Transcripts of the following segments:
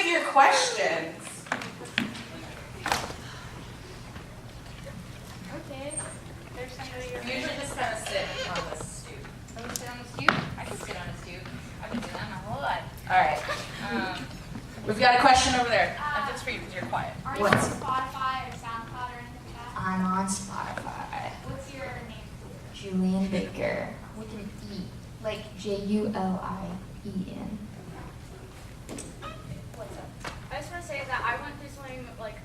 of your questions. Okay. There's somebody over Usually there. just kind of sit on the stoop. Can we sit on the stoop? I can sit on a stoop. I've been doing that my whole life. All right. We've got a question over there. If it's for you because you're quiet. Are you on Spotify or SoundCloud or anything like that? I'm on Spotify. What's your name? Julien Baker with an E, like Julien. What's up? I just want to say that I went through something like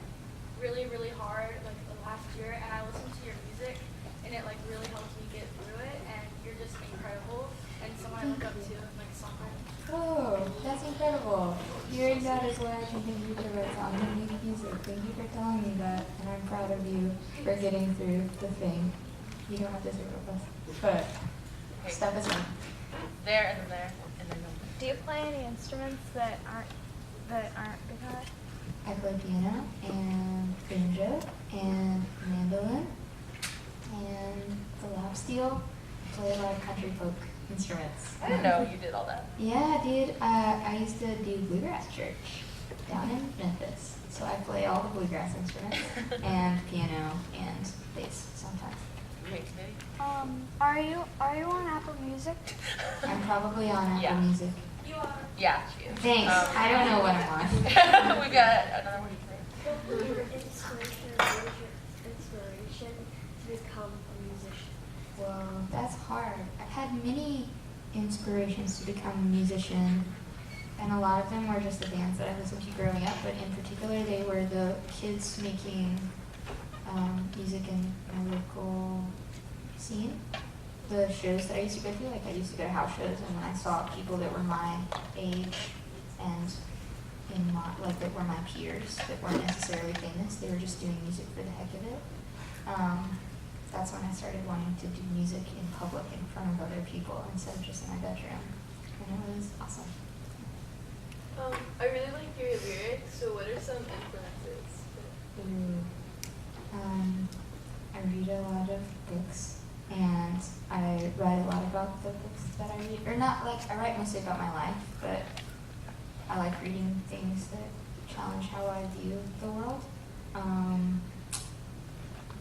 really, really hard like the last year, and I listened to your music, and it like really helped me get through it. And you're just incredible, and someone I look up to, like Songwriting. Oh, that's incredible. Hearing that is why I continue to write songs and make music. Thank you for telling me that, and I'm proud of you for getting through the thing. You don't have to stick with us, but step is one. There and then there and then Do you play any instruments that aren't guitar? I play piano and banjo and mandolin and the lap steel. I play a lot of country folk instruments. I didn't know you did all that. Yeah, dude. I used to do bluegrass church down in Memphis. So I play all the bluegrass instruments and piano and bass sometimes. Wait, maybe? Are you on Apple Music? I'm probably on Apple Yeah. Music. You are. Yeah, she is. Thanks. I don't know what I'm on. We've got another one. What was your inspiration to become a musician? Well, that's hard. I've had many inspirations to become a musician, and a lot of them were just the bands that I listened to growing up, but in particular they were the kids making music in my local scene. The shows that I used to go to, like I used to go to house shows, and when I saw people that were my age and that were my peers that weren't necessarily famous, they were just doing music for the heck of it. That's when I started wanting to do music in public in front of other people instead of just in my bedroom, and it was awesome. I really like your lyrics, so what are some influences? Ooh. I read a lot of books, and I write a lot about the books that I read. Or not like, I write mostly about my life, but I like reading things that challenge how I view the world.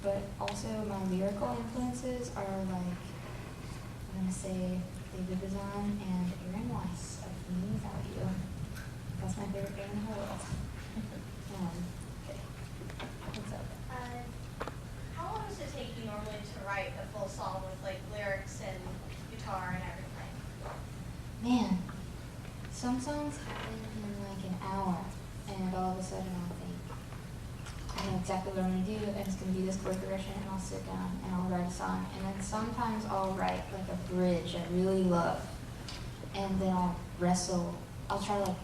But also my lyrical influences are like, I'm going to say David Bazan and Aaron Weiss of Me Without You. That's my favorite band in the whole world. Okay. What's up? How long does it take you normally to write a full song with like lyrics and guitar and everything? Man, some songs happen in like an hour, and all of a sudden I'll think, I know exactly what I'm going to do, and it's going to be this chord progression, and I'll sit down and I'll write a song. And then sometimes I'll write like a bridge I really love, and then I'll try to like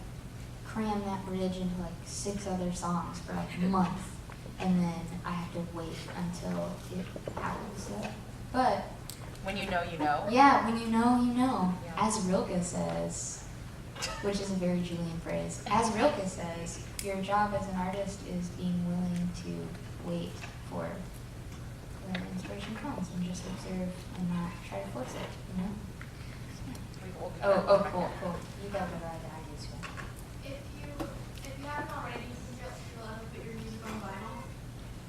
cram that bridge into like 6 other songs for like a month, and then I have to wait until it happens. So, but When you know, you know. yeah, when you know, you know. Yeah. As Rilke says, which is a very Julian phrase, as Rilke says, your job as an artist is being willing to wait for when inspiration comes and just observe and not try to force it, you know? Oh, cool. You got better ideas. If you haven't already, you feel like put your music on vinyl.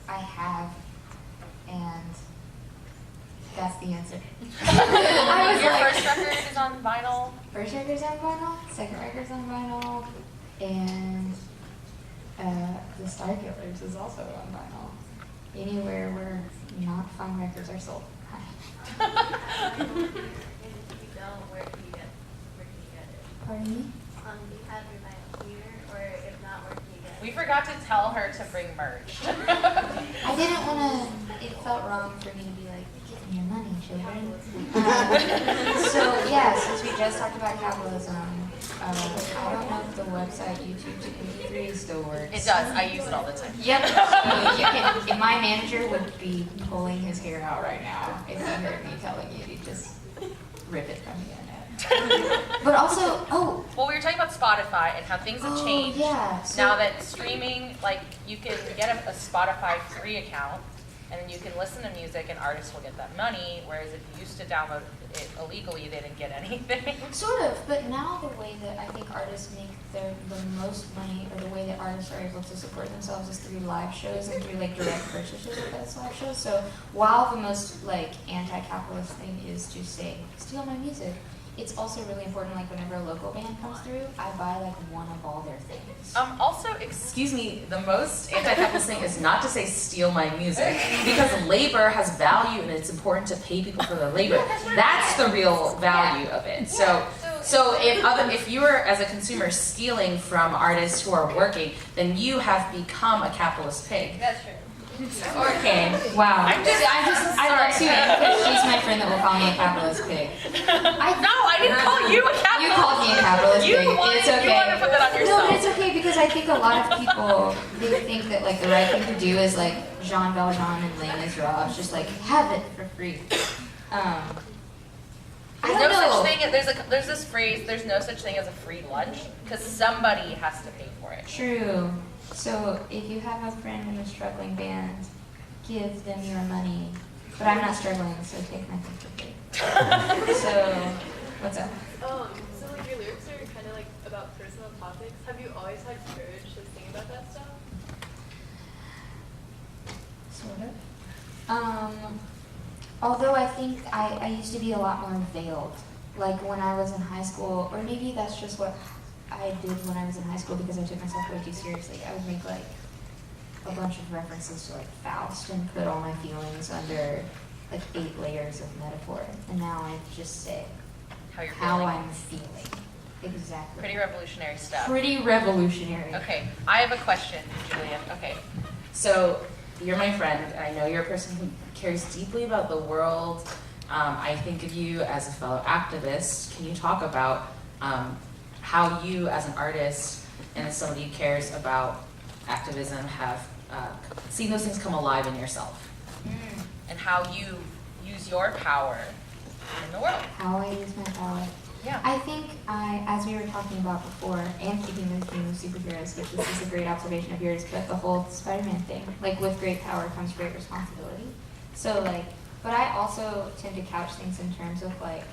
I have, and that's the answer. Your first record is on vinyl. First record's on vinyl, second record's on vinyl, and the Star Killers is also on vinyl. Anywhere where not fun records are sold. And if you don't, where can you get it? Pardon me? Do you have your vinyl here, or if not, where can you get it? We forgot to tell her to bring merch. I didn't want to, it felt wrong for me to be like, give me your money, children. So yeah, since we just talked about capitalism, I don't know if the website YouTube to MP3 still works. It does. I use it all the time. Yep. So you can, if my manager would be pulling his hair out right now if he heard me telling you to just rip it from the internet. But also, Well, we were talking about Spotify and how things have changed. yeah. So, Now that streaming, like, you can get a Spotify free account, and then you can listen to music and artists will get that money, whereas if you used to download it illegally, they didn't get anything. Sort of, but now the way that I think artists make the most money, or the way that artists are able to support themselves, is through live shows and through like direct purchases of those live shows. So while the most like anti-capitalist thing is to say, steal my music, it's also really important, like whenever a local band comes through, I buy like one of all their things. Also, excuse me, the most anti-capitalist thing is not to say steal my music, because labor has value and it's important to pay people for their labor. That's the real value of it. So if you are, as a consumer, stealing from artists who are working, then you have become a capitalist pig. That's true. Or king. Wow. I love Sue because she's my friend that will call me a capitalist pig. No, I didn't call you a capitalist. You called me a capitalist pig. It's okay. You want to put that on yourself. No, but it's okay because I think a lot of people, they think that like the right thing to do is like Jean Valjean and Les Miserables, just like have it for free. There's no such thing. There's this phrase. There's no such thing as a free lunch because somebody has to pay for it. True. So if you have a friend in a struggling band, give them your money. But I'm not struggling, so take my thing for free. So, what's up? So like your lyrics are kind of like about personal topics. Have you always had courage to sing about that stuff? Sort of. Although I think I used to be a lot more veiled. Like when I was in high school, or maybe that's just what I did when I was in high school because I took myself way too seriously. I would make like a bunch of references to like Faust and put all my feelings under like 8 layers of metaphor. And now I just say how I'm feeling. Exactly. Pretty revolutionary stuff. Pretty revolutionary. Okay, I have a question, Julian. Okay, so you're my friend, and I know you're a person who cares deeply about the world. I think of you as a fellow activist. Can you talk about how you, as an artist and as somebody who cares about activism, have seen those things come alive in yourself? And how you use your power in the world? How I use my power. Yeah. I think as we were talking about before, and keeping this theme of superheroes, which this is a great observation of yours, but the whole Spider-Man thing, like with great power comes great responsibility. So like, but I also tend to couch things in terms of like,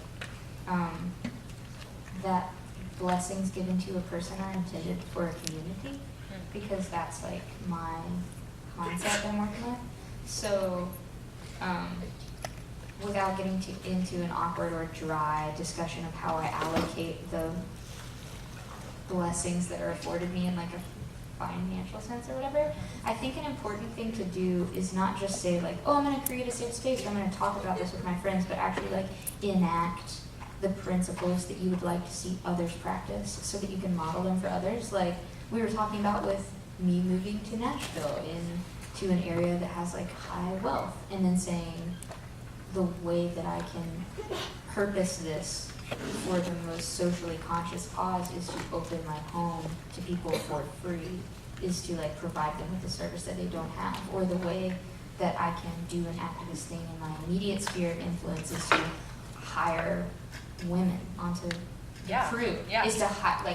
that blessings given to a person are intended for a community, because that's like my mindset that I'm working with. So, without getting into an awkward or dry discussion of how I allocate the blessings that are afforded me in like a financial sense or whatever, I think an important thing to do is not just say like, oh, I'm going to create a safe space, or I'm going to talk about this with my friends, but actually like enact the principles that you would like to see others practice so that you can model them for others. Like we were talking about with me moving to Nashville to an area that has like high wealth, and then saying the way that I can purpose this for the most socially conscious cause is to open my home to people for free, is to like provide them with a service that they don't have, or the way that I can do an activist thing in my immediate sphere of influence is to hire women onto the crew, is to have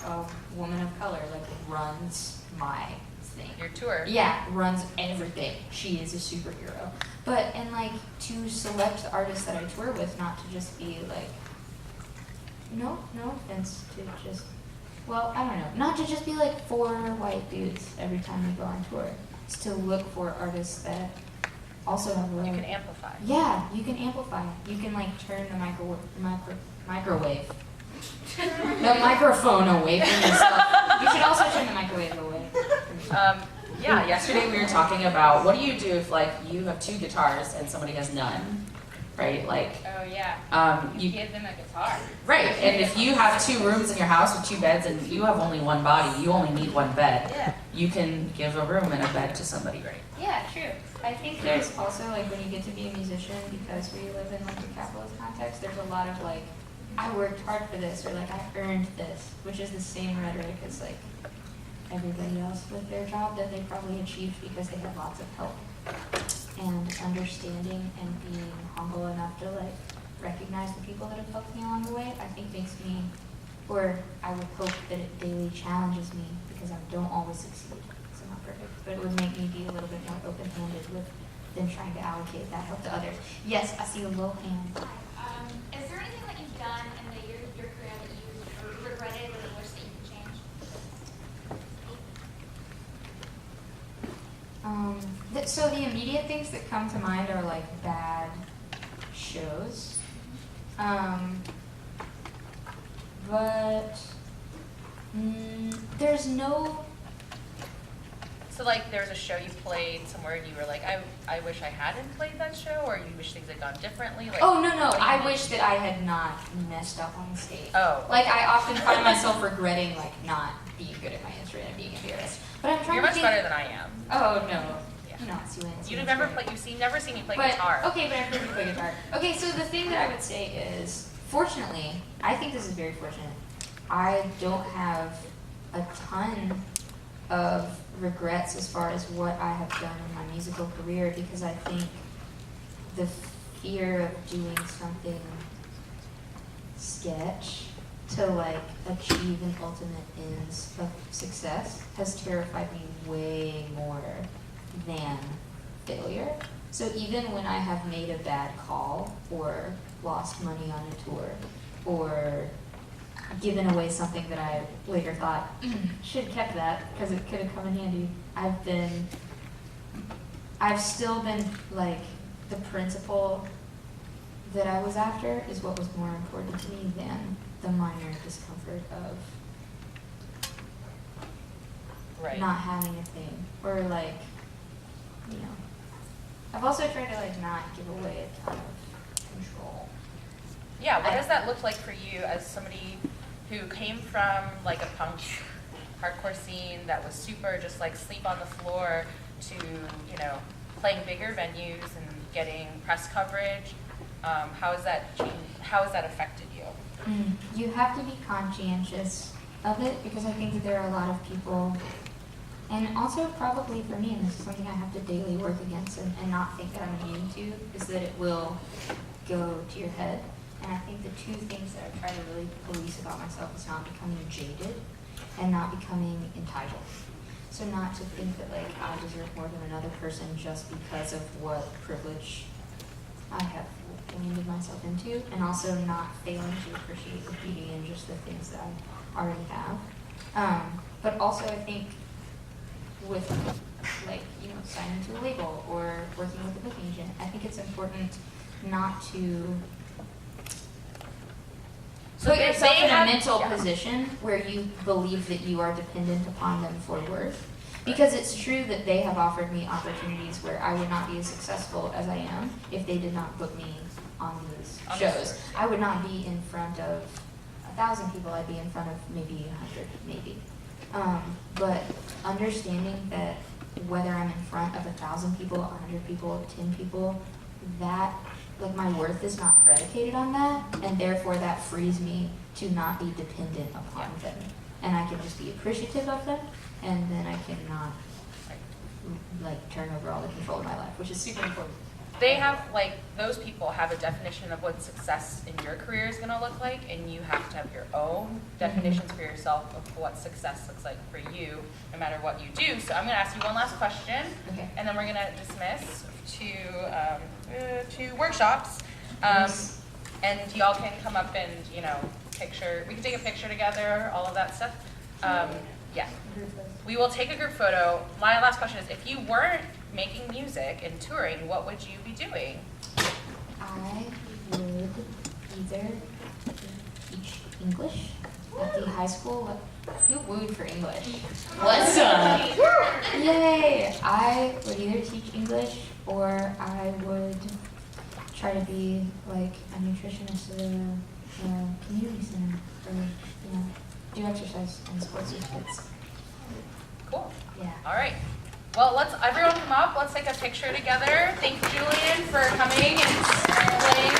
a woman of color like runs my thing. Your tour. Yeah, runs everything. She is a superhero. But, and like, to select the artists that I tour with, not to just be like, no offense to just, well, I don't know, not to just be like 4 white dudes every time we go on tour. It's to look for artists that also have a You can amplify. Yeah, you can amplify. You can like turn the microwave. The microphone away from yourself. You should also turn the microwave away. Yeah, yesterday we were talking about what do you do if like you have 2 guitars and somebody has none, right? Like, oh yeah, you give them a guitar. Right, and if you have 2 rooms in your house with 2 beds and you have only 1 body, you only need 1 bed. Yeah. You can give a room and a bed to somebody, right? Yeah, true. I think there's also like when you get to be a musician, because we live in like a capitalist context, there's a lot of like, I worked hard for this, or like I earned this, which is the same rhetoric as like everybody else with their job that they probably achieved because they had lots of help. And understanding and being humble enough to like recognize the people that have helped me along the way, I think makes me, or I would hope that it daily challenges me, because I don't always succeed, because I'm not perfect, but it would make me be a little bit more open-handed with than trying to allocate that help to others. Yes, I see a low hand. Is there anything that you've done in your career that you regretted or wish that you could change? So the immediate things that come to mind are like bad shows. But there's no. So like there was a show you played somewhere and you were like, I wish I hadn't played that show, or you wish things had gone differently? Like, Oh no, what do you I mean? wish that I had not messed up on stage. Oh. Like I often find myself regretting like not being good at my instrument and being embarrassed. But I'm trying You're to much think. better than I am. Oh no. Yeah. No, Sue-Ann, You've Sue-Ann's never great. never seen me play But, guitar. okay, but I've heard you play guitar. Okay, so the thing that I would say is, fortunately, I think this is very fortunate. I don't have a ton of regrets as far as what I have done in my musical career, because I think the fear of doing something sketch to like achieve an ultimate ends of success has terrified me way more than failure. So even when I have made a bad call or lost money on a tour or given away something that I later thought should have kept that because it could have come in handy, I've still been like, the principle that I was after is what was more important to me than the minor discomfort of Right. not having a thing, or like, you know. I've also tried to like not give away a ton of control. Yeah, what does that look like for you as somebody who came from like a punk hardcore scene that was super just like sleep on the floor to, you know, playing bigger venues and getting press coverage? How has that affected you? You have to be conscientious of it, because I think that there are a lot of people, and also probably for me, and this is something I have to daily work against and not think that I'm immune to, is that it will go to your head. And I think the two things that I try to really police about myself is not becoming jaded and not becoming entitled. So not to think that like I deserve more than another person just because of what privilege I have landed myself into, and also not failing to appreciate the beauty in just the things that I already have. But also I think with like, you know, signing to a label or working with a booking agent, I think it's important not to put yourself in a mental position where you believe that you are dependent upon them for worth. Because it's true that they have offered me opportunities where I would not be as successful as I am if they did not book me on these shows. I would not be in front of 1,000 people, I'd be in front of maybe 100, maybe. But understanding that whether I'm in front of 1,000 people, 100 people, 10 people, that, like, my worth is not predicated on that, and therefore that frees me to not be dependent upon them. And I can just be appreciative of them, and then I cannot like turn over all the control of my life, which is super important. They have, like, those people have a definition of what success in your career is going to look like, and you have to have your own definitions for yourself of what success looks like for you, no matter what you do. So I'm going to ask you one last question, Okay. and then we're going to dismiss to workshops. And y'all can come up and, you know, we can take a picture together, all of that stuff. Yeah. We will take a group photo. My last question is, if you weren't making music and touring, what would you be doing? I would either teach English at the high school. Who wooed for English? What's up? Yay! I would either teach English, or I would try to be like a nutritionist at a community center, or, you know, do exercise and sports with kids. Cool. Yeah. All right. Well, let's everyone come up. Let's take a picture together. Thank you, Julian, for coming and playing.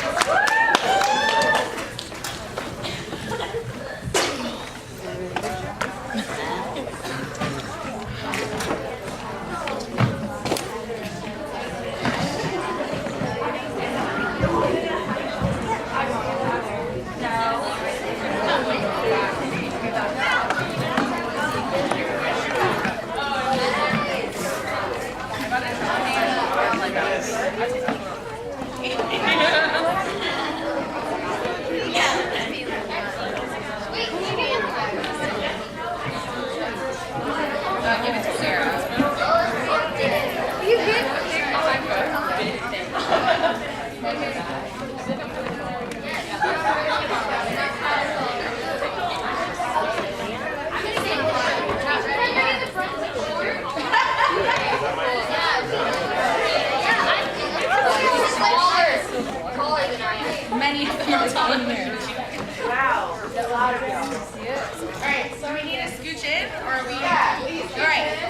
Like that. Or are we? Yeah, please. All right.